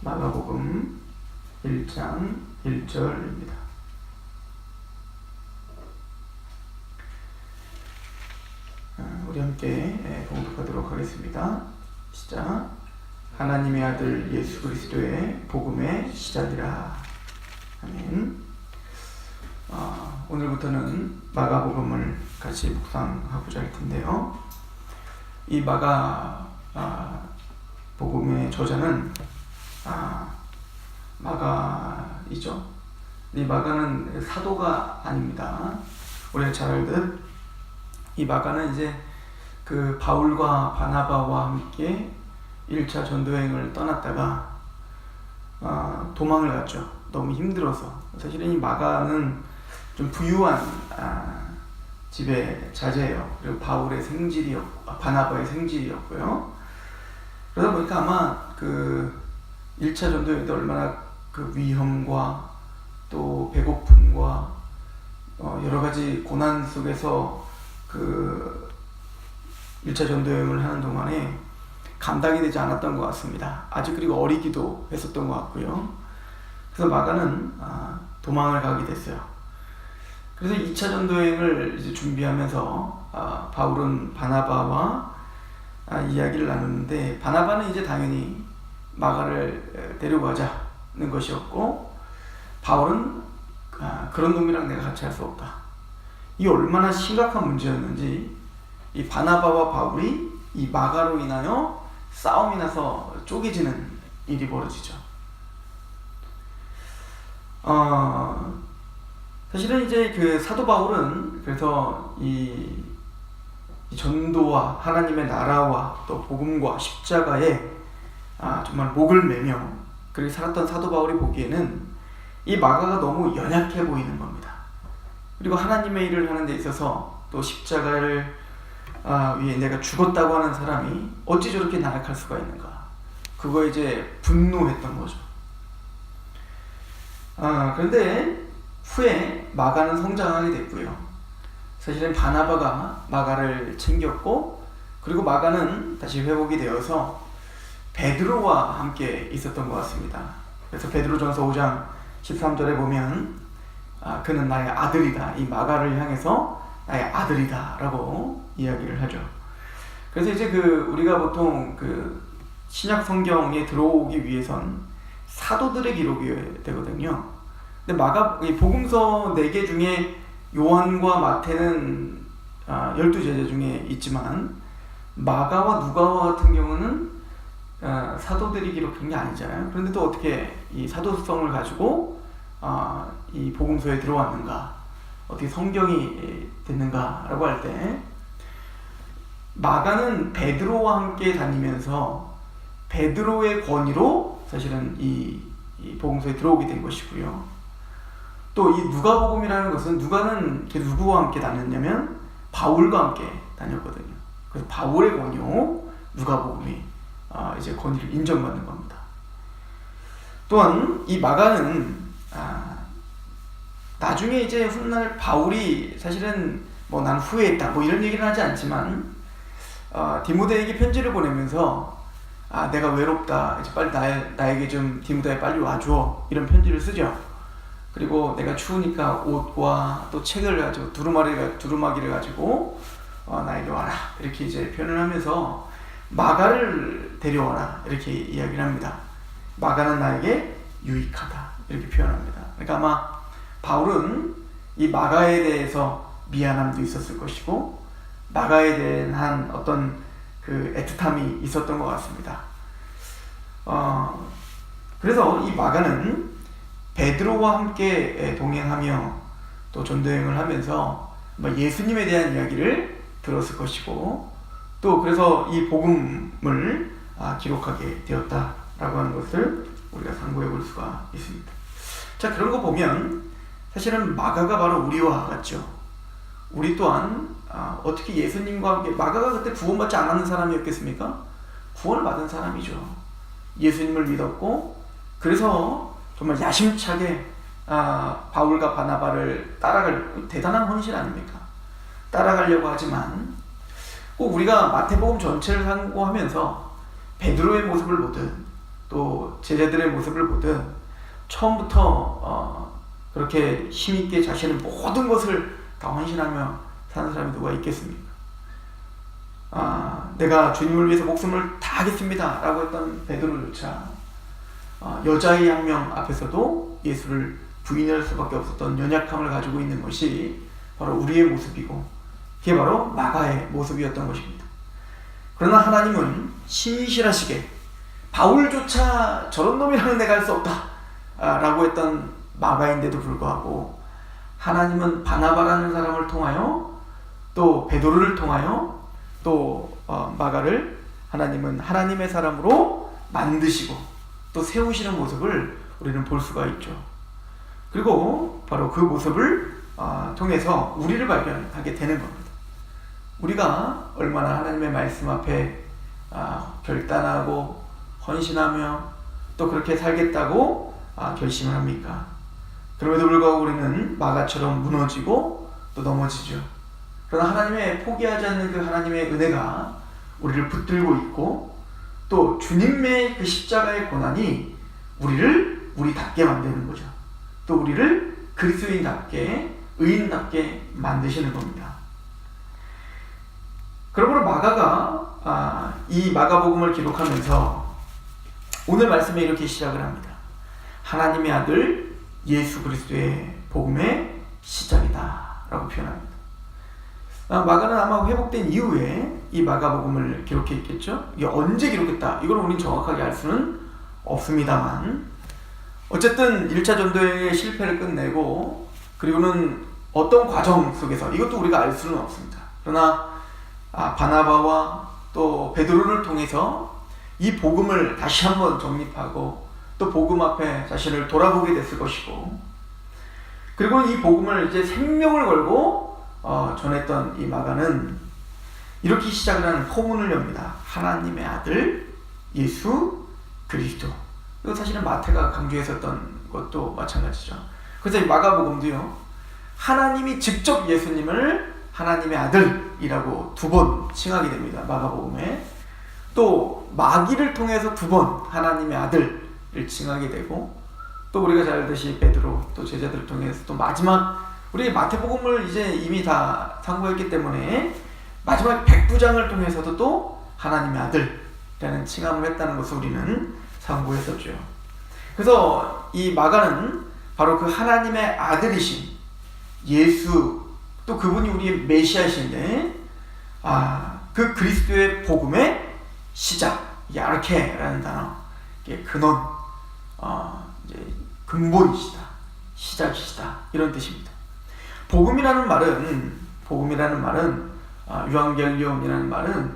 마가복음 1장 1절입니다. 우리 함께 봉독하도록 하겠습니다. 시작. 하나님의 아들 예수 그리스도의 복음의 시작이라. 아멘. 오늘부터는 마가복음을 같이 묵상하고자 할 텐데요. 이 마가복음의 저자는 마가이죠. 이 마가는 사도가 아닙니다. 우리가 잘 알듯 이 마가는 이제 그 바울과 바나바와 함께 1차 전도여행을 떠났다가 도망을 갔죠. 너무 힘들어서. 사실은 이 마가는 좀 부유한 집의 자제예요. 그리고 바울의 생질이었고 바나바의 생질이었고요. 그러다 보니까 아마 그 1차 전도여행 때 얼마나 그 위험과 또 배고픔과 여러 가지 고난 속에서 그 1차 전도여행을 하는 동안에 감당이 되지 않았던 것 같습니다. 아직 그리고 어리기도 했었던 것 같고요. 그래서 마가는 도망을 가게 됐어요. 그래서 2차 전도여행을 이제 준비하면서 바울은 바나바와 이야기를 나누는데, 바나바는 이제 당연히 마가를 데려가자는 것이었고, 바울은 그런 놈이랑 내가 같이 할 수 없다. 이 얼마나 심각한 문제였는지 이 바나바와 바울이 이 마가로 인하여 싸움이 나서 쪼개지는 일이 벌어지죠. 사실은 이제 그 사도 바울은 그래서 이 전도와 하나님의 나라와 또 복음과 십자가에 정말 목을 매며 그렇게 살았던 사도 바울이 보기에는 이 마가가 너무 연약해 보이는 겁니다. 그리고 하나님의 일을 하는 데 있어서 또 십자가를 위해 내가 죽었다고 하는 사람이 어찌 저렇게 나락할 수가 있는가, 그거에 이제 분노했던 거죠. 그런데 후에 마가는 성장하게 됐고요. 사실은 바나바가 마가를 챙겼고, 그리고 마가는 다시 회복이 되어서 베드로와 함께 있었던 것 같습니다. 그래서 베드로전서 5장 13절에 보면 그는 나의 아들이다, 이 마가를 향해서 나의 아들이다 라고 이야기를 하죠. 그래서 이제 우리가 보통 그 신약 성경에 들어오기 위해선 사도들의 기록이 되거든요. 근데 이 복음서 4개 중에 요한과 마태는 12제자 중에 있지만, 마가와 누가와 같은 경우는 사도들이 기록한 게 아니잖아요. 그런데 또 어떻게 이 사도성을 가지고 이 복음서에 들어왔는가, 어떻게 성경이 됐는가라고 할 때, 마가는 베드로와 함께 다니면서 베드로의 권위로 사실은 이 복음서에 들어오게 된 것이고요. 또 이 누가복음이라는 것은, 누가는 누구와 함께 다녔냐면 바울과 함께 다녔거든요. 그래서 바울의 권위로 누가복음이 이제 권위를 인정받는 겁니다. 또한 이 마가는 나중에 이제 훗날 바울이 사실은 난 후회했다 이런 얘기는 하지 않지만, 디모데에게 편지를 보내면서 내가 외롭다, 이제 빨리 나에게 좀 디모데 빨리 와줘, 이런 편지를 쓰죠. 그리고 내가 추우니까 옷과 또 책을 가지고 두루마기를 가지고 나에게 와라, 이렇게 이제 표현을 하면서 마가를 데려와라 이렇게 이야기를 합니다. 마가는 나에게 유익하다 이렇게 표현합니다. 그러니까 아마 바울은 이 마가에 대해서 미안함도 있었을 것이고, 마가에 대한 어떤 그 애틋함이 있었던 것 같습니다. 그래서 이 마가는 베드로와 함께 동행하며 또 전도여행을 하면서 예수님에 대한 이야기를 들었을 것이고, 또 그래서 이 복음을 기록하게 되었다라고 하는 것을 우리가 상고해 볼 수가 있습니다. 자, 그런 거 보면 사실은 마가가 바로 우리와 같죠. 우리 또한 어떻게 예수님과 함께, 마가가 그때 구원받지 않았는 사람이었겠습니까? 구원을 받은 사람이죠. 예수님을 믿었고, 그래서 정말 야심차게 바울과 바나바를 따라갈, 대단한 헌신 아닙니까? 따라가려고 하지만 꼭 우리가 마태복음 전체를 상고하면서 베드로의 모습을 보듯 또 제자들의 모습을 보든 처음부터 그렇게 힘있게 자신의 모든 것을 다 헌신하며 사는 사람이 누가 있겠습니까? 내가 주님을 위해서 목숨을 다하겠습니다 라고 했던 베드로조차 여자의 양명 앞에서도 예수를 부인할 수밖에 없었던 연약함을 가지고 있는 것이 바로 우리의 모습이고, 그게 바로 마가의 모습이었던 것입니다. 그러나 하나님은 신실하시게 바울조차 저런 놈이라는 내가 할 수 없다 라고 했던 마가인데도 불구하고, 하나님은 바나바라는 사람을 통하여 또 베드로를 통하여 또 마가를 하나님은 하나님의 사람으로 만드시고 또 세우시는 모습을 우리는 볼 수가 있죠. 그리고 바로 그 모습을 통해서 우리를 발견하게 되는 겁니다. 우리가 얼마나 하나님의 말씀 앞에 결단하고 헌신하며 또 그렇게 살겠다고 결심을 합니까? 그럼에도 불구하고 우리는 마가처럼 무너지고 또 넘어지죠. 그러나 하나님의 포기하지 않는 그 하나님의 은혜가 우리를 붙들고 있고, 또 주님의 그 십자가의 고난이 우리를 우리답게 만드는 거죠. 또 우리를 그리스도인답게, 의인답게 만드시는 겁니다. 그러므로 마가가 이 마가복음을 기록하면서 오늘 말씀에 이렇게 시작을 합니다. 하나님의 아들 예수 그리스도의 복음의 시작이다 라고 표현합니다. 마가는 아마 회복된 이후에 이 마가복음을 기록했겠죠. 이게 언제 기록했다, 이걸 우리는 정확하게 알 수는 없습니다만, 어쨌든 1차 전도의 실패를 끝내고 그리고는 어떤 과정 속에서, 이것도 우리가 알 수는 없습니다. 그러나 바나바와 또 베드로를 통해서 이 복음을 다시 한번 정립하고 또 복음 앞에 자신을 돌아보게 됐을 것이고, 그리고 이 복음을 이제 생명을 걸고 전했던 이 마가는 이렇게 시작을 하는 포문을 엽니다. 하나님의 아들 예수 그리스도. 이거 사실은 마태가 강조했었던 것도 마찬가지죠. 그래서 이 마가복음도요, 하나님이 직접 예수님을 하나님의 아들이라고 2번 칭하게 됩니다. 마가복음에. 또 마귀를 통해서 2번 하나님의 아들을 칭하게 되고, 또 우리가 잘 알듯이 베드로 또 제자들을 통해서 또 마지막, 우리 마태복음을 이제 이미 다 상고했기 때문에 마지막 백부장을 통해서도 또 하나님의 아들이라는 칭함을 했다는 것을 우리는 상고했었죠. 그래서 이 마가는 바로 그 하나님의 아들이신 예수, 또 그분이 우리의 메시아이신데 그 그리스도의 복음의 시작, 이게 아르케라는 단어, 이게 근원, 이제 근본이시다, 시작이시다, 이런 뜻입니다. 복음이라는 말은 유앙겔리온이라는 말은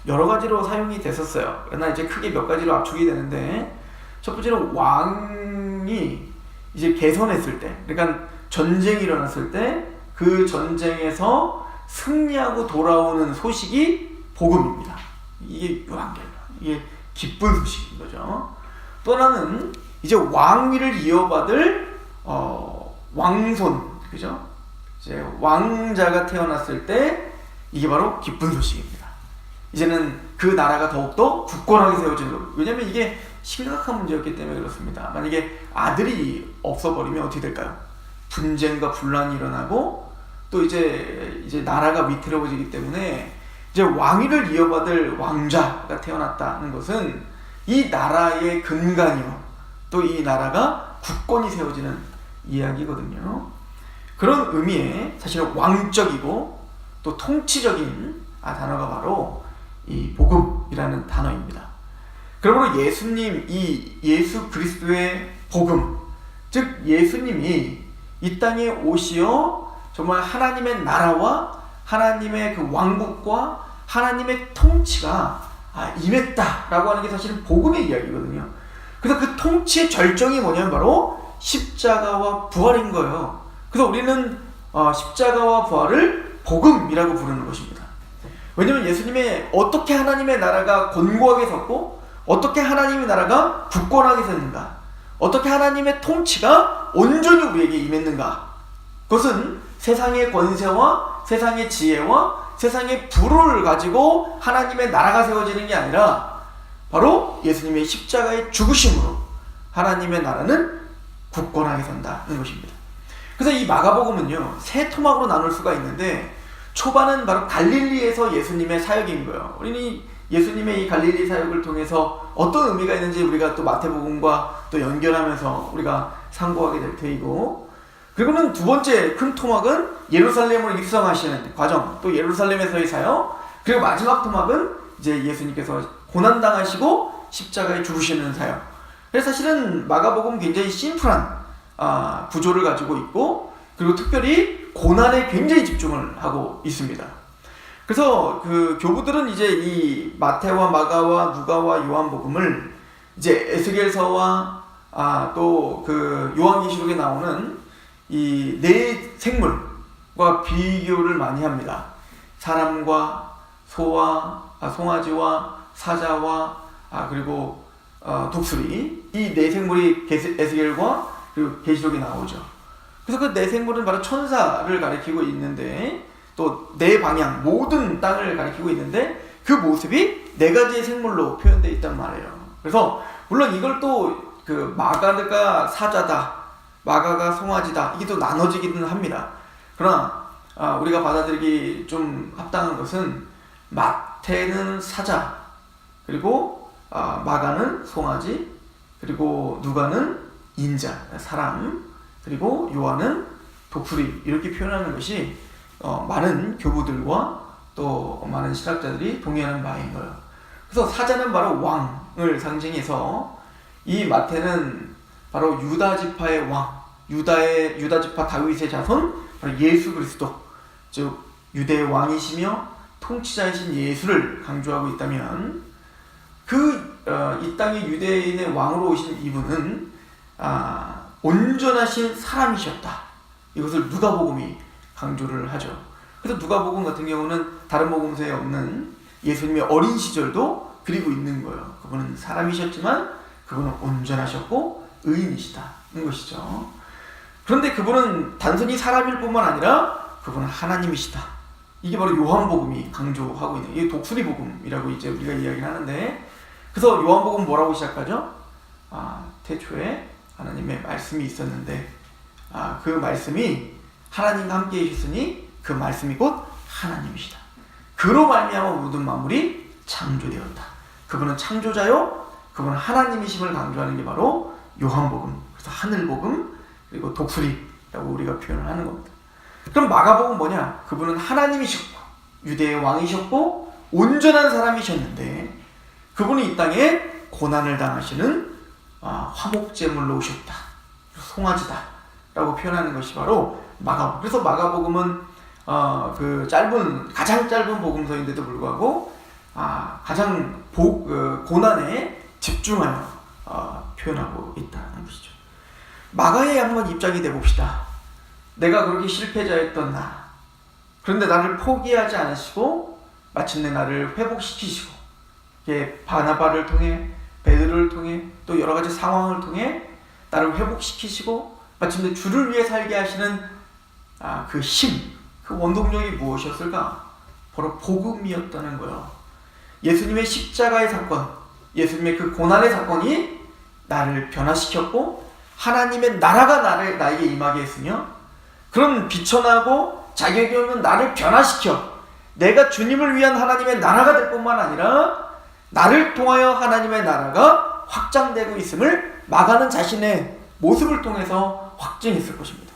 여러 가지로 사용이 됐었어요. 그러나 이제 크게 몇 가지로 압축이 되는데, 첫 번째는 왕이 이제 개선했을 때, 그러니까 전쟁이 일어났을 때 그 전쟁에서 승리하고 돌아오는 소식이 복음입니다. 이게 유앙겔리온, 이게 기쁜 소식인 거죠. 또 하나는 이제 왕위를 이어받을 왕손, 그죠? 이제 왕자가 태어났을 때 이게 바로 기쁜 소식입니다. 이제는 그 나라가 더욱더 굳건하게 세워지는 거예요. 왜냐하면 이게 심각한 문제였기 때문에 그렇습니다. 만약에 아들이 없어버리면 어떻게 될까요? 분쟁과 분란이 일어나고 또 이제 나라가 위태로워지기 때문에 이제 왕위를 이어받을 왕자가 태어났다는 것은 이 나라의 근간이요, 또 이 나라가 굳건히 세워지는 이야기거든요. 그런 의미의 사실은 왕적이고 또 통치적인 단어가 바로 이 복음이라는 단어입니다. 그러므로 예수님, 이 예수 그리스도의 복음, 즉 예수님이 이 땅에 오시어 정말 하나님의 나라와 하나님의 그 왕국과 하나님의 통치가 임했다라고 하는 게 사실은 복음의 이야기거든요. 그래서 그 통치의 절정이 뭐냐면 바로 십자가와 부활인 거예요. 그래서 우리는 십자가와 부활을 복음이라고 부르는 것입니다. 왜냐하면 예수님의 어떻게 하나님의 나라가 견고하게 섰고 어떻게 하나님의 나라가 굳건하게 섰는가, 어떻게 하나님의 통치가 온전히 우리에게 임했는가, 그것은 세상의 권세와 세상의 지혜와 세상의 부를 가지고 하나님의 나라가 세워지는 게 아니라 바로 예수님의 십자가의 죽으심으로 하나님의 나라는 굳건하게 선다는 것입니다. 그래서 이 마가복음은요, 세 토막으로 나눌 수가 있는데, 초반은 바로 갈릴리에서 예수님의 사역인 거예요. 우리는 예수님의 이 갈릴리 사역을 통해서 어떤 의미가 있는지 우리가 또 마태복음과 또 연결하면서 우리가 상고하게 될 테이고, 그리고는 두 번째 큰 토막은 예루살렘으로 입성하시는 과정, 또 예루살렘에서의 사역, 그리고 마지막 토막은 이제 예수님께서 고난당하시고 십자가에 죽으시는 사역. 그래서 사실은 마가복음 굉장히 심플한 구조를 가지고 있고, 그리고 특별히 고난에 굉장히 집중을 하고 있습니다. 그래서 그 교부들은 이제 이 마태와 마가와 누가와 요한복음을 이제 에스겔서와 또 그 요한계시록에 나오는 이 네 생물과 비교를 많이 합니다. 사람과 소와 송아지와 사자와 그리고 독수리, 이 네 생물이 에스겔과 그리고 계시록에 나오죠. 그래서 그 네 생물은 바로 천사를 가리키고 있는데, 또 네 방향 모든 땅을 가리키고 있는데, 그 모습이 네 가지의 생물로 표현되어 있단 말이에요. 그래서 물론 이걸 또 그 마가가 사자다, 마가가 송아지다, 이게 또 나눠지기는 합니다. 그러나 우리가 받아들이기 좀 합당한 것은 마태는 사자, 그리고 마가는 송아지, 그리고 누가는 인자, 사람, 그리고 요한은 독수리, 이렇게 표현하는 것이 많은 교부들과 또 많은 신학자들이 동의하는 바인 거예요. 그래서 사자는 바로 왕을 상징해서, 이 마태는 바로 유다 지파의 왕, 유다 지파 다윗의 자손, 바로 예수 그리스도, 즉 유대의 왕이시며 통치자이신 예수를 강조하고 있다면, 이 땅의 유대인의 왕으로 오신 이분은 온전하신 사람이셨다. 이것을 누가복음이 강조를 하죠. 그래서 누가복음 같은 경우는 다른 복음서에 없는 예수님의 어린 시절도 그리고 있는 거예요. 그분은 사람이셨지만 그분은 온전하셨고 의인이시다는 것이죠. 그런데 그분은 단순히 사람일 뿐만 아니라 그분은 하나님이시다. 이게 바로 요한복음이 강조하고 있는, 이게 독수리 복음이라고 이제 우리가 이야기를 하는데, 그래서 요한복음 뭐라고 시작하죠? 태초에 하나님의 말씀이 있었는데, 그 말씀이 하나님과 함께 계셨으니 그 말씀이 곧 하나님이시다. 그로 말미암아 모든 만물이 창조되었다. 그분은 창조자요, 그분은 하나님이심을 강조하는 게 바로 요한복음, 그래서 하늘복음, 그리고 독수리라고 우리가 표현을 하는 겁니다. 그럼 마가복음 뭐냐? 그분은 하나님이셨고 유대의 왕이셨고 온전한 사람이셨는데, 그분이 이 땅에 고난을 당하시는 화목제물로 오셨다, 송아지다 라고 표현하는 것이 바로 마가복음. 그래서 마가복음은 가장 짧은 복음서인데도 불구하고 가장 고난에 집중하여 표현하고 있다는 것이죠. 마가에 한번 입장이 돼봅시다. 내가 그렇게 실패자였던 나, 그런데 나를 포기하지 않으시고 마침내 나를 회복시키시고, 바나바를 통해, 베드로를 통해, 또 여러 가지 상황을 통해 나를 회복시키시고 마침내 주를 위해 살게 하시는 그 힘, 그 원동력이 무엇이었을까? 바로 복음이었다는 거예요. 예수님의 십자가의 사건, 예수님의 그 고난의 사건이 나를 변화시켰고 하나님의 나라가 나에게 임하게 했으며, 그런 비천하고 자격이 없는 나를 변화시켜 내가 주님을 위한 하나님의 나라가 될 뿐만 아니라 나를 통하여 하나님의 나라가 확장되고 있음을 마가는 자신의 모습을 통해서 확증했을 것입니다.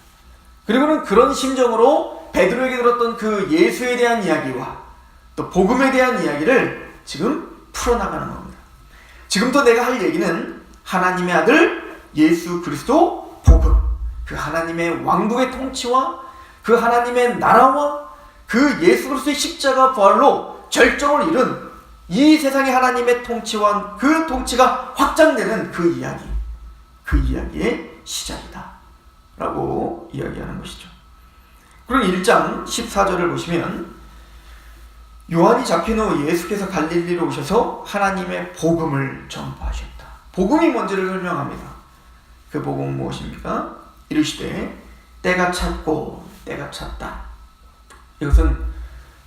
그리고는 그런 심정으로 베드로에게 들었던 그 예수에 대한 이야기와 또 복음에 대한 이야기를 지금 풀어나가는 겁니다. 지금도 내가 할 얘기는 하나님의 아들 예수 그리스도 복음, 그 하나님의 왕국의 통치와 그 하나님의 나라와 그 예수 그리스도의 십자가 부활로 절정을 이룬 이 세상의 하나님의 통치와 그 통치가 확장되는 그 이야기의 시작이다 라고 이야기하는 것이죠. 그럼 1장 14절을 보시면, 요한이 잡힌 후 예수께서 갈릴리로 오셔서 하나님의 복음을 전파하셨다. 복음이 뭔지를 설명합니다. 그 복음은 무엇입니까? 이르시되 때가 찼고 때가 찼다. 이것은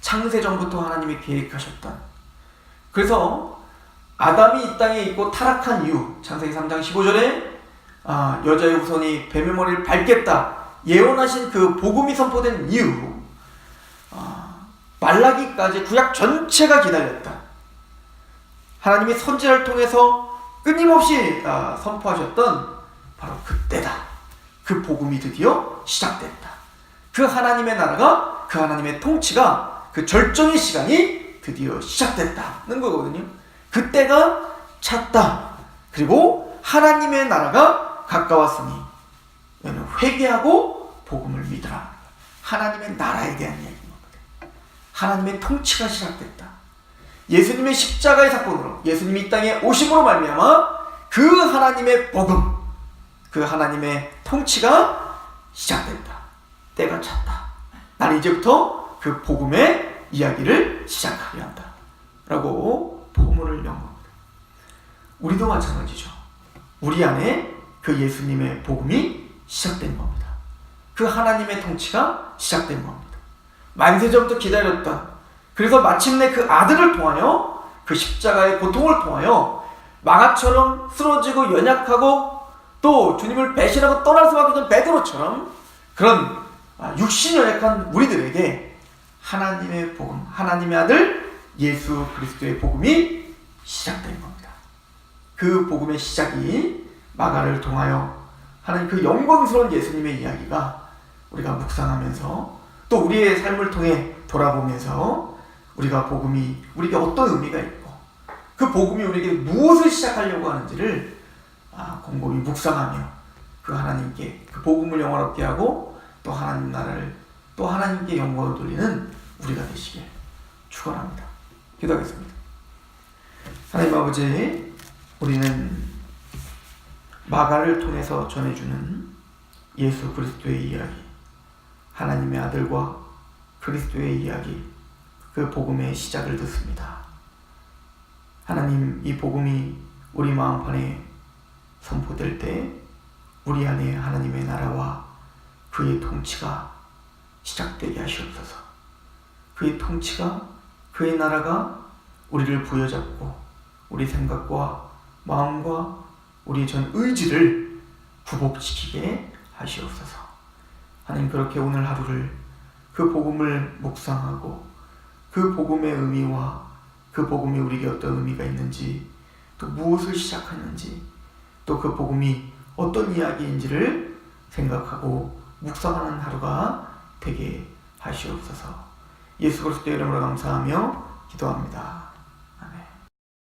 창세전부터 하나님이 계획하셨던, 그래서 아담이 이 땅에 있고 타락한 이후, 창세기 3장 15절에 여자의 후손이 뱀의 머리를 밟겠다 예언하신 그 복음이 선포된 이후 말라기까지 구약 전체가 기다렸다. 하나님이 선지자를 통해서 끊임없이 선포하셨던 바로 그때다. 그 복음이 드디어 시작됐다. 그 하나님의 나라가, 그 하나님의 통치가, 그 절정의 시간이 드디어 시작됐다는 거거든요. 그때가 찼다. 그리고 하나님의 나라가 가까웠으니 너는 회개하고 복음을 믿으라. 하나님의 나라에 대한 이야기인 겁니다. 하나님의 통치가 시작됐다. 예수님의 십자가의 사건으로, 예수님이 이 땅에 오심으로 말미암아 그 하나님의 복음, 그 하나님의 통치가 시작됐다. 때가 찼다. 나는 이제부터 그 복음의 이야기를 시작하려 한다. 라고 복음을 연 겁니다. 우리도 마찬가지죠. 우리 안에 그 예수님의 복음이 시작된 겁니다. 그 하나님의 통치가 시작된 겁니다. 만세전부터 기다렸던, 그래서 마침내 그 아들을 통하여, 그 십자가의 고통을 통하여 마가처럼 쓰러지고 연약하고 또 주님을 배신하고 떠날 수밖에 없는 베드로처럼 그런 육신 연약한 우리들에게 하나님의 복음, 하나님의 아들 예수 그리스도의 복음이 시작된 겁니다. 그 복음의 시작이 마가를 통하여 하나님 그 영광스러운 예수님의 이야기가 우리가 묵상하면서 또 우리의 삶을 통해 돌아보면서 우리가 복음이 우리에게 어떤 의미가 있고 그 복음이 우리에게 무엇을 시작하려고 하는지를 곰곰이 묵상하며 그 하나님께 그 복음을 영원롭게 하고 또 하나님 나라를 또 하나님께 영광을 돌리는 우리가 되시길 축원합니다. 기도하겠습니다. 하나님 아버지, 우리는 마가를 통해서 전해주는 예수 그리스도의 이야기, 하나님의 아들과 그리스도의 이야기, 그 복음의 시작을 듣습니다. 하나님, 이 복음이 우리 마음판에 선포될 때 우리 안에 하나님의 나라와 그의 통치가 시작되게 하시옵소서. 그의 통치가, 그의 나라가 우리를 부여잡고 우리 생각과 마음과 우리의 전 의지를 굴복시키게 하시옵소서. 하나님, 그렇게 오늘 하루를 그 복음을 묵상하고 그 복음의 의미와 그 복음이 우리에게 어떤 의미가 있는지, 또 무엇을 시작하는지, 또 그 복음이 어떤 이야기인지를 생각하고 묵상하는 하루가 되게 하시옵소서. 예수 그리스도의 이름으로 감사하며 기도합니다.